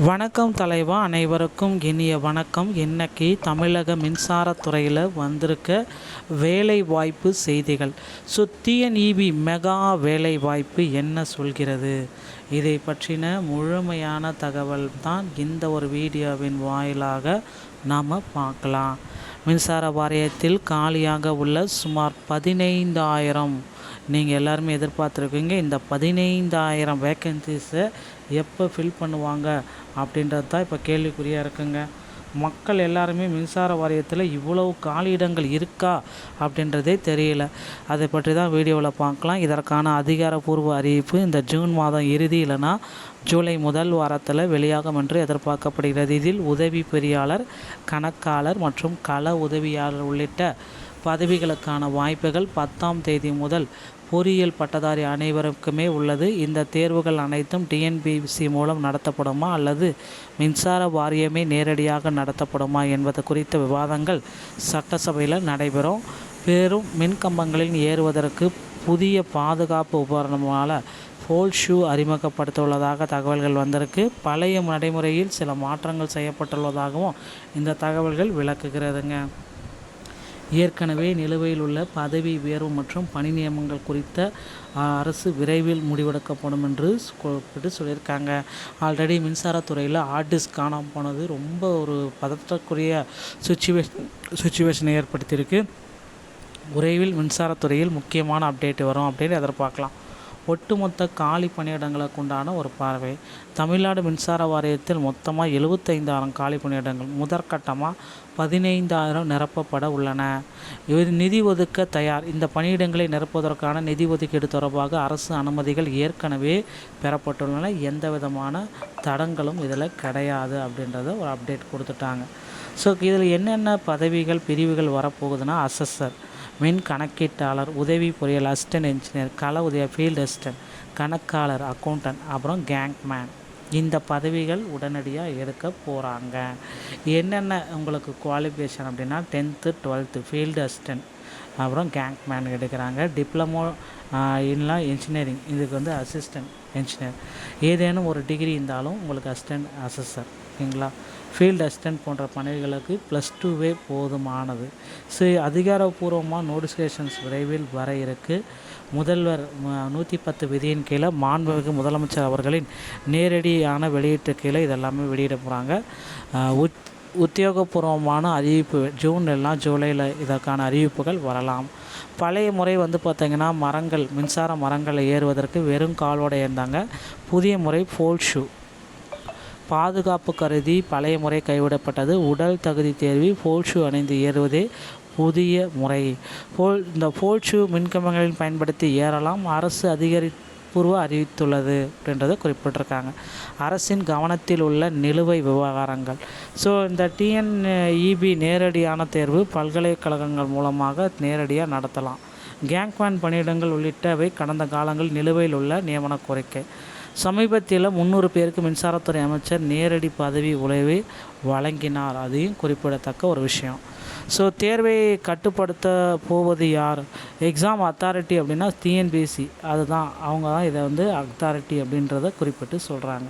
வணக்கம் தலைவா, அனைவருக்கும் இனிய வணக்கம். இன்னைக்கு தமிழக மின்சாரத்துறையில் வந்திருக்க வேலைவாய்ப்பு செய்திகள். டிஎன்இபி மெகா வேலைவாய்ப்பு என்ன சொல்கிறது, இதை பற்றின முழுமையான தகவல் தான் இந்த ஒரு வீடியோவின் வாயிலாக நாம் பார்க்கலாம். மின்சார வாரியத்தில் காலியாக உள்ள சுமார் 15,000 நீங்கள் எல்லாருமே எதிர்பார்த்துருக்கீங்க. இந்த 15,000 வேக்கன்சிஸை எப்போ ஃபில் பண்ணுவாங்க அப்படின்றது தான் இப்போ கேள்விக்குறியாக இருக்குங்க. மக்கள் எல்லாருமே மின்சார வாரியத்தில் இவ்வளவு காலியிடங்கள் இருக்கா அப்படின்றதே தெரியல. அதை பற்றி தான் வீடியோவில் பார்க்கலாம். இதற்கான அதிகாரப்பூர்வ அறிவிப்பு இந்த ஜூன் மாதம் இறுதி இல்லைனா ஜூலை முதல் வாரத்தில் வெளியாகும் என்று எதிர்பார்க்கப்படுகிறது. இதில் உதவி பொறியாளர், கணக்காளர் மற்றும் கள உதவியாளர் உள்ளிட்ட பதவிகளுக்கான வாய்ப்புகள் 10ஆம் தேதி முதல் பொறியியல் பட்டதாரி அனைவருக்குமே உள்ளது. இந்த தேர்வுகள் அனைத்தும் டிஎன்பிசி மூலம் நடத்தப்படுமா அல்லது மின்சார வாரியமே நேரடியாக நடத்தப்படுமா என்பது குறித்த விவாதங்கள் சட்டசபையில் நடைபெறும். பெரும் மின்கம்பங்களில் ஏறுவதற்கு புதிய பாதுகாப்பு உபகரணமான ஃபோல் ஷூ அறிமுகப்படுத்தியுள்ளதாக தகவல்கள் வந்திருக்கு. பழைய நடைமுறையில் சில மாற்றங்கள் செய்யப்பட்டுள்ளதாகவும் இந்த தகவல்கள் விளக்குகிறதுங்க. ஏற்கனவே நிலுவையில் உள்ள பதவி உயர்வு மற்றும் பணி நியமனங்கள் குறித்த அரசு விரைவில் முடிவெடுக்கப்படும் என்று சொல்லியிருக்காங்க. ஆல்ரெடி மின்சாரத்துறையில் ஆர்டிஸ்ட் காணாமல் போனது ரொம்ப ஒரு பதற்றக்குரிய சுச்சுவேஷனை ஏற்படுத்தியிருக்கு. விரைவில் மின்சாரத்துறையில் முக்கியமான அப்டேட் வரும் அப்படின்னு எதிர்பார்க்கலாம். ஒட்டுமொத்த காலி பணியிடங்களுக்கு உண்டான ஒரு பார்வை. தமிழ்நாடு மின்சார வாரியத்தில் மொத்தமாக 75,000 காலி பணியிடங்கள், முதற்கட்டமாக 15,000 நிரப்பப்பட உள்ளன. நிதி ஒதுக்க தயார். இந்த பணியிடங்களை நிரப்புவதற்கான நிதி ஒதுக்கீடு தொடர்பாக அரசு அனுமதிகள் ஏற்கனவே பெறப்பட்டுள்ளன. எந்த விதமான தடங்களும் இதில் கிடையாது அப்படின்றத ஒரு அப்டேட் கொடுத்துட்டாங்க. ஸோ இதில் என்னென்ன பதவிகள் பிரிவுகள் வரப்போகுதுன்னா, அசஸர், மின் கணக்கீட்டாளர், உதவி பொறியியல், அசிஸ்டன்ட் இன்ஜினியர், கள உதவி ஃபீல்டு அசிஸ்டன்ட், கணக்காளர், அக்கௌண்டன்ட், அப்புறம் கேங்க்மேன். இந்த பதவிகள் உடனடியாக எடுக்க போகிறாங்க. என்னென்ன உங்களுக்கு குவாலிஃபிகேஷன் அப்படின்னா 10th 12th ஃபீல்டு அசிஸ்டன்ட், அப்புறம் கேங்க்மேன் எடுக்கிறாங்க. டிப்ளமோ இல்லை இன்ஜினியரிங், இதுக்கு வந்து அசிஸ்டன்ட் இன்ஜினியர். ஏதேனும் ஒரு டிகிரி இருந்தாலும் உங்களுக்கு அசிஸ்டன்ட் அசஸர், ஓகேங்களா. ஃபீல்டு அசிஸ்டன்ட் போன்ற பணிகளுக்கு +2 போதுமானது. அதிகாரப்பூர்வமாக நோட்டிஃபிகேஷன்ஸ் விரைவில் வர இருக்குது. முதல்வர் 110 விதியின் கீழே மாண்புமிகு முதலமைச்சர் அவர்களின் நேரடியான வெளியீட்டு கீழே இதெல்லாமே வெளியிட போகிறாங்க. உத்தியோகபூர்வமான அறிவிப்பு ஜூன் இல்லைனா ஜூலையில் இதற்கான அறிவிப்புகள் வரலாம். பழைய முறை பார்த்திங்கன்னா மரங்கள், மின்சார மரங்களை ஏறுவதற்கு வெறும் காலோடு இருந்தாங்க. புதிய முறை ஃபோல் ஷூ. பாதுகாப்பு கருதி பழைய முறை கைவிடப்பட்டது. உடல் தகுதி தேர்வி ஃபோல் ஷூ அணிந்து ஏறுவதே புதிய முறை. இந்த ஃபோல் ஷூ மின்கம்பங்களில் பயன்படுத்தி ஏறலாம். அரசு அதிகாரப்பூர்வ அறிவித்துள்ளது அப்படின்றத குறிப்பிட்டிருக்காங்க. அரசின் கவனத்தில் உள்ள நிலுவை விவகாரங்கள். இந்த டிஎன்இபி நேரடியான தேர்வு பல்கலைக்கழகங்கள் மூலமாக நேரடியாக நடத்தலாம். கேங்க்மேன் பணியிடங்கள் உள்ளிட்டவை கடந்த காலங்களில் நிலுவையில் உள்ள நியமன கோரிக்கை. சமீபத்தில் 300 பேருக்கு மின்சாரத்துறை அமைச்சர் நேரடி பதவி உயர்வை வழங்கினார். அதையும் குறிப்பிடத்தக்க ஒரு விஷயம். தேர்வை கட்டுப்படுத்த போவது யார்? எக்ஸாம் அத்தாரிட்டி அப்படின்னா டிஎன்பிசி, அதுதான் அவங்க தான் இதை அத்தாரிட்டி அப்படின்றத குறிப்பிட்டு சொல்கிறாங்க.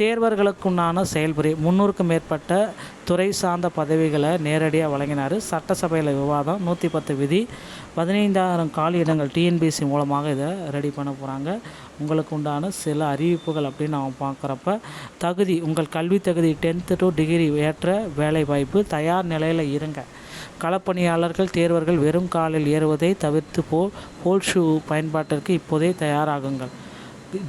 தேர்வர்களுக்குண்டான செயல்முறை. 300க்கும் மேற்பட்ட துறை சார்ந்த பதவிகளை நேரடியாக வழங்கினார். சட்டசபையில் விவாதம். 110 விதி. 15,000 காலி இடங்கள் டிஎன்பிசி மூலமாக இதை ரெடி பண்ண போகிறாங்க. உங்களுக்கு உண்டான சில அறிவிப்புகள் அப்படின்னு நம்ம பார்க்குறப்ப, தகுதி, உங்கள் கல்வி தகுதி 10th to டிகிரி ஏற்ற வேலை வாய்ப்பு, தயார் நிலையில் இருங்க. களப்பணியாளர்கள் தேர்வர்கள் வெறும் காலில் ஏறுவதை தவிர்த்து ஃபோல் ஷூ பயன்பாட்டிற்கு இப்போதே தயாராகுங்கள்.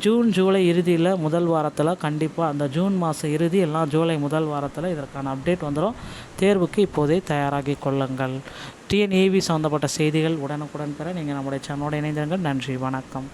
ஜூன் ஜூலை இறுதியில் முதல் வாரத்தில் கண்டிப்பாக, அந்த ஜூன் மாதம் இறுதி எல்லாம் ஜூலை முதல் வாரத்தில் இதற்கான அப்டேட் வந்துடும். தேர்வுக்கு இப்போதே தயாராகி கொள்ளுங்கள். டிஎன்இபி சம்மந்தப்பட்ட செய்திகள் உடனுக்குடன் பெற நீங்கள் நம்முடைய சேனலோடு இணைந்திருங்கள். நன்றி, வணக்கம்.